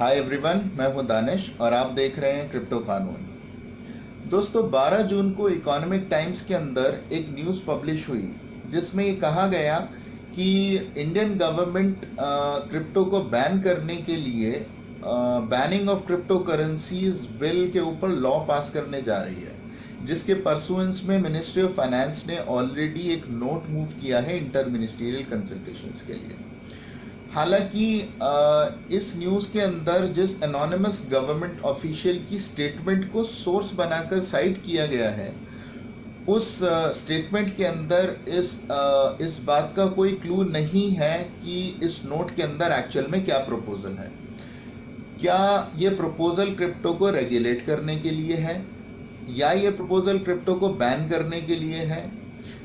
Hi everyone, मैं हूं दानिश और आप देख रहे हैं क्रिप्टो कानून। दोस्तों, 12 जून को इकोनॉमिक टाइम्स के अंदर एक न्यूज़ पब्लिश हुई जिसमें ये कहा गया कि इंडियन गवर्नमेंट क्रिप्टो को बैन करने के लिए banning of crypto currencies bill के ऊपर लॉ पास करने जा रही है, जिसके परसुएंस में मिनिस्ट्री ऑफ फाइनेंस ने ऑलरेडी एक नोट मूव किया है इंटर मिनिस्ट्रियल कंसल्टेशंस के लिए। हालांकि इस न्यूज़ के अंदर जिस एनोनिमस गवर्नमेंट ऑफिशियल की स्टेटमेंट को सोर्स बनाकर साइट किया गया है, उस स्टेटमेंट के अंदर इस बात का कोई क्लू नहीं है कि इस नोट के अंदर एक्चुअल में क्या प्रपोजल है। क्या ये प्रपोजल क्रिप्टो को रेगुलेट करने के लिए है या ये प्रपोजल क्रिप्टो को बैन करने के लिए है?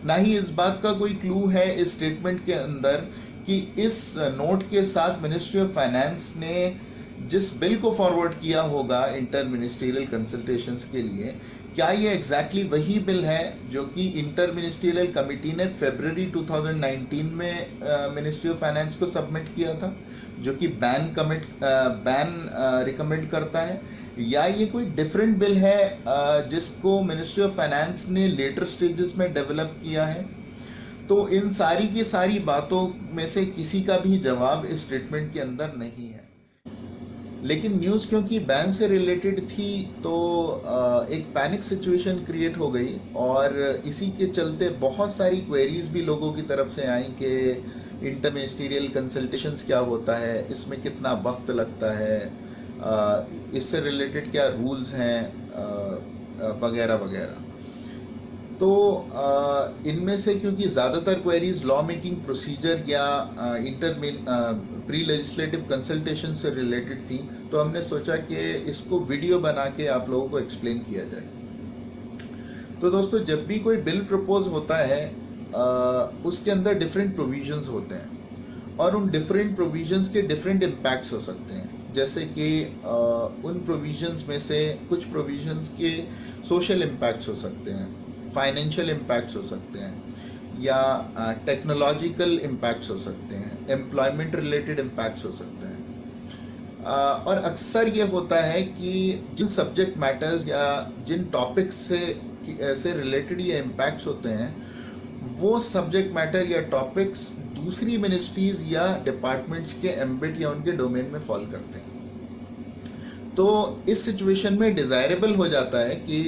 ना ही इस बात का कोई क्लू है इस स्टेटमेंट के अंदर कि इस नोट के साथ मिनिस्ट्री ऑफ फाइनेंस ने जिस बिल को फॉरवर्ड किया होगा इंटर मिनिस्ट्रियल कंसल्टेशंस के लिए, क्या ये एग्जैक्टली वही बिल है जो कि इंटर मिनिस्ट्रियल कमिटी ने फरवरी 2019 में मिनिस्ट्री ऑफ फाइनेंस को सबमिट किया था, जो कि बैन रिकमेंड करता है, या ये कोई डिफरेंट बिल है जिसको मिनिस्ट्री ऑफ फाइनेंस ने लेटर स्टेजेस में डेवलप किया है? तो इन सारी की सारी बातों में से किसी का भी जवाब इस स्टेटमेंट के अंदर नहीं है। लेकिन न्यूज़ क्योंकि बैन से रिलेटेड थी तो एक पैनिक सिचुएशन क्रिएट हो गई और इसी के चलते बहुत सारी क्वेरीज भी लोगों की तरफ से आई कि इंटर मिनिस्टीरियल कंसल्टेशंस क्या होता है, इसमें कितना वक्त लगता है, इससे रिलेटेड क्या रूल्स हैं वगैरह वगैरह। तो इनमें से क्योंकि ज़्यादातर क्वेरीज लॉ मेकिंग प्रोसीजर या प्री लेजिस्लेटिव कंसल्टेशन से रिलेटेड थी, तो हमने सोचा कि इसको वीडियो बना के आप लोगों को एक्सप्लेन किया जाए। तो दोस्तों, जब भी कोई बिल प्रपोज होता है उसके अंदर डिफरेंट प्रोविजंस होते हैं और उन डिफरेंट प्रोविजंस के डिफरेंट इम्पैक्ट्स हो सकते हैं। जैसे कि उन प्रोविजंस में से कुछ प्रोविजंस के सोशल इम्पैक्ट्स हो सकते हैं, फाइनेंशियल इम्पैक्ट्स हो सकते हैं, या टेक्नोलॉजिकल इम्पैक्ट्स हो सकते हैं, एम्प्लॉयमेंट रिलेटेड इम्पैक्ट्स हो सकते हैं। और अक्सर ये होता है कि जिन सब्जेक्ट मैटर्स या जिन टॉपिक्स से रिलेटेड ये इम्पैक्ट्स होते हैं, वो सब्जेक्ट मैटर या टॉपिक्स दूसरी मिनिस्ट्रीज या डिपार्टमेंट्स के एम्बिट या उनके डोमेन में फॉल करते हैं। तो इस सिचुएशन में डिज़ायरेबल हो जाता है कि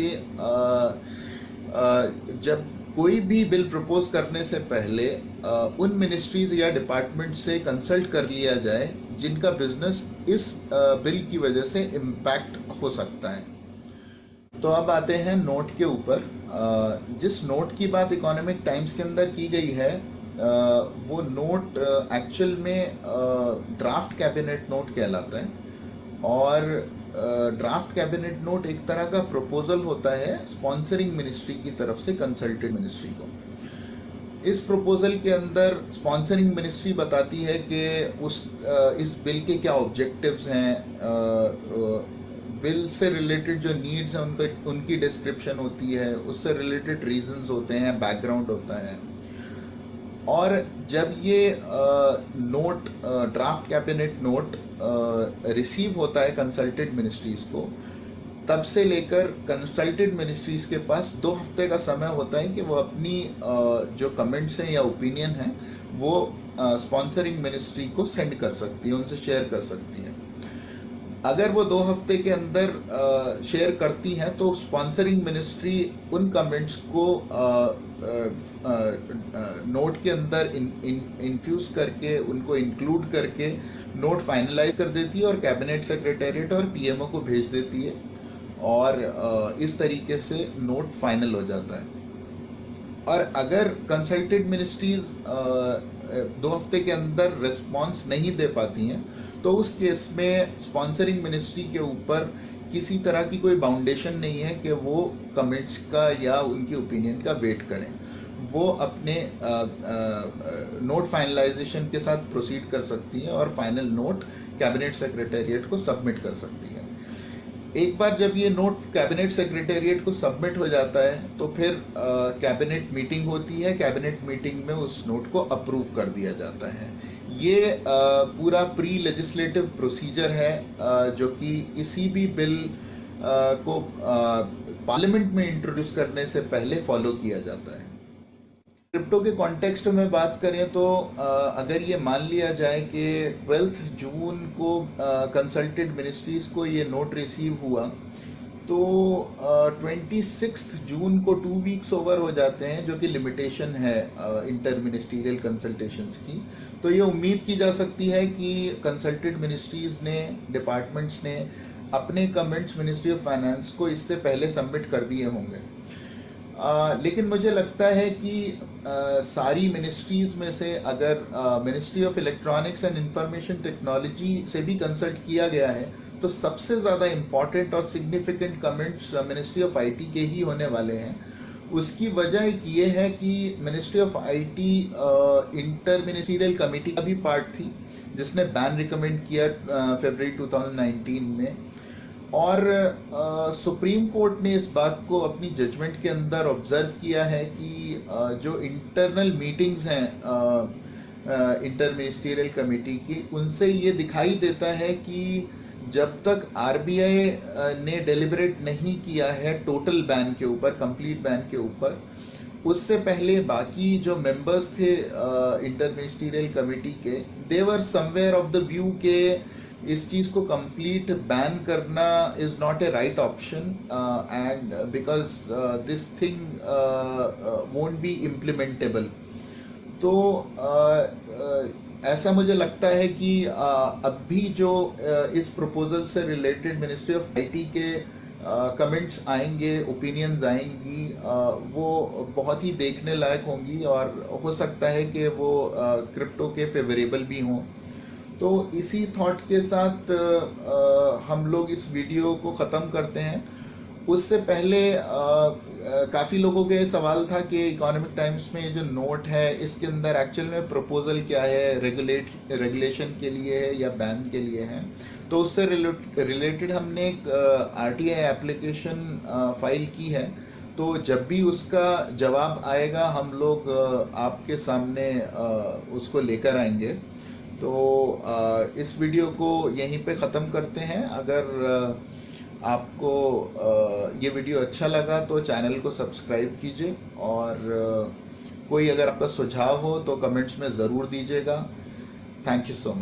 जब कोई भी बिल प्रपोज करने से पहले उन मिनिस्ट्रीज या डिपार्टमेंट से कंसल्ट कर लिया जाए जिनका बिजनेस इस बिल की वजह से इम्पैक्ट हो सकता है। तो अब आते हैं नोट के ऊपर। जिस नोट की बात इकोनॉमिक टाइम्स के अंदर की गई है, वो नोट एक्चुअल में ड्राफ्ट कैबिनेट नोट कहलाता है। और ड्राफ्ट कैबिनेट नोट एक तरह का प्रपोजल होता है स्पॉन्सरिंग मिनिस्ट्री की तरफ से कंसल्टेड मिनिस्ट्री को। इस प्रपोजल के अंदर स्पॉन्सरिंग मिनिस्ट्री बताती है कि इस बिल के क्या ऑब्जेक्टिव्स हैं, बिल से रिलेटेड जो नीड्स हैं उनकी डिस्क्रिप्शन होती है, उससे रिलेटेड रीजंस होते हैं, बैकग्राउंड होता है। और जब ये note draft cabinet note receive होता है कंसल्टेड मिनिस्ट्रीज को, तब से लेकर कंसल्टेड मिनिस्ट्रीज के पास 2 हफ्ते का समय होता है कि वो अपनी जो कमेंट्स हैं या ओपिनियन हैं वो स्पॉन्सरिंग मिनिस्ट्री को सेंड कर सकती है, उनसे शेयर कर सकती है। अगर वो 2 हफ्ते के अंदर शेयर करती हैं तो स्पॉन्सरिंग मिनिस्ट्री उन कमेंट्स को नोट के अंदर इन्फ्यूज करके, उनको इंक्लूड करके नोट फाइनलाइज कर देती है और कैबिनेट सेक्रेटेरिएट और पीएमओ को भेज देती है, और इस तरीके से नोट फाइनल हो जाता है। और अगर कंसल्टेड मिनिस्ट्रीज 2 हफ्ते के अंदर रिस्पॉन्स नहीं दे पाती हैं तो उस केस में स्पॉन्सरिंग मिनिस्ट्री के ऊपर किसी तरह की कोई बाउंडेशन नहीं है कि वो कमेंट्स का या उनकी ओपिनियन का वेट करें। वो अपने नोट फाइनलाइजेशन के साथ प्रोसीड कर सकती है और फाइनल नोट कैबिनेट सेक्रेटेरिएट को सबमिट कर सकती है। एक बार जब ये नोट कैबिनेट सेक्रेटेरिएट को सबमिट हो जाता है तो फिर कैबिनेट मीटिंग होती है। कैबिनेट मीटिंग में उस नोट को अप्रूव कर दिया जाता है। ये पूरा प्री लेजिस्लेटिव प्रोसीजर है जो कि किसी भी बिल को पार्लियामेंट में इंट्रोड्यूस करने से पहले फॉलो किया जाता है। क्रिप्टो के कॉन्टेक्स्ट में बात करें तो अगर ये मान लिया जाए कि 12 जून को कंसल्टेड मिनिस्ट्रीज को ये नोट रिसीव हुआ, तो 26 जून को 2 वीक्स ओवर हो जाते हैं, जो कि लिमिटेशन है इंटर मिनिस्ट्रियल कंसल्टेशंस की। तो ये उम्मीद की जा सकती है कि कंसल्टेड मिनिस्ट्रीज ने, डिपार्टमेंट्स ने अपने कमेंट्स मिनिस्ट्री ऑफ फाइनेंस को इससे पहले सबमिट कर दिए होंगे। लेकिन मुझे लगता है कि सारी मिनिस्ट्रीज में से अगर ministry of electronics and information technology से भी कंसल्ट किया गया है, तो सबसे ज़्यादा इम्पॉर्टेंट और significant comments ministry of IT के ही होने वाले हैं। उसकी वजह एक ये है कि ministry of IT inter ministerial committee का भी पार्ट थी, जिसने बैन रिकमेंड किया फरवरी 2019 में। और सुप्रीम कोर्ट ने इस बात को अपनी जजमेंट के अंदर ऑब्जर्व किया है कि जो इंटरनल मीटिंग्स हैं इंटर मिनिस्ट्रियल कमेटी की, उनसे ये दिखाई देता है कि जब तक आरबीआई ने डेलिबरेट नहीं किया है टोटल बैन के ऊपर, कंप्लीट बैन के ऊपर, उससे पहले बाकी जो मेंबर्स थे इंटर मिनिस्ट्रियल कमेटी के, they were somewhere of the view के इस चीज़ को कंप्लीट बैन करना is not a right option, and because this thing won't be implementable. तो ऐसा मुझे लगता है कि अब भी जो इस प्रपोजल से रिलेटेड मिनिस्ट्री ऑफ आईटी के कमेंट्स आएंगे, ओपिनियंस आएंगी, वो बहुत ही देखने लायक होंगी और हो सकता है कि वो क्रिप्टो के फेवरेबल भी हों। तो इसी थॉट के साथ हम लोग इस वीडियो को ख़त्म करते हैं। उससे पहले काफ़ी लोगों के सवाल था कि इकोनॉमिक टाइम्स में ये जो नोट है, इसके अंदर एक्चुअल में प्रपोजल क्या है, रेगुलेशन के लिए है या बैन के लिए है। तो उससे रिलेटेड हमने एक आरटीआई एप्लीकेशन फाइल की है। तो जब भी उसका जवाब आएगा हम लोग आपके सामने उसको लेकर आएंगे। तो इस वीडियो को यहीं पे ख़त्म करते हैं। अगर आपको ये वीडियो अच्छा लगा तो चैनल को सब्सक्राइब कीजिए, और कोई अगर आपका सुझाव हो तो कमेंट्स में ज़रूर दीजिएगा। Thank you so much.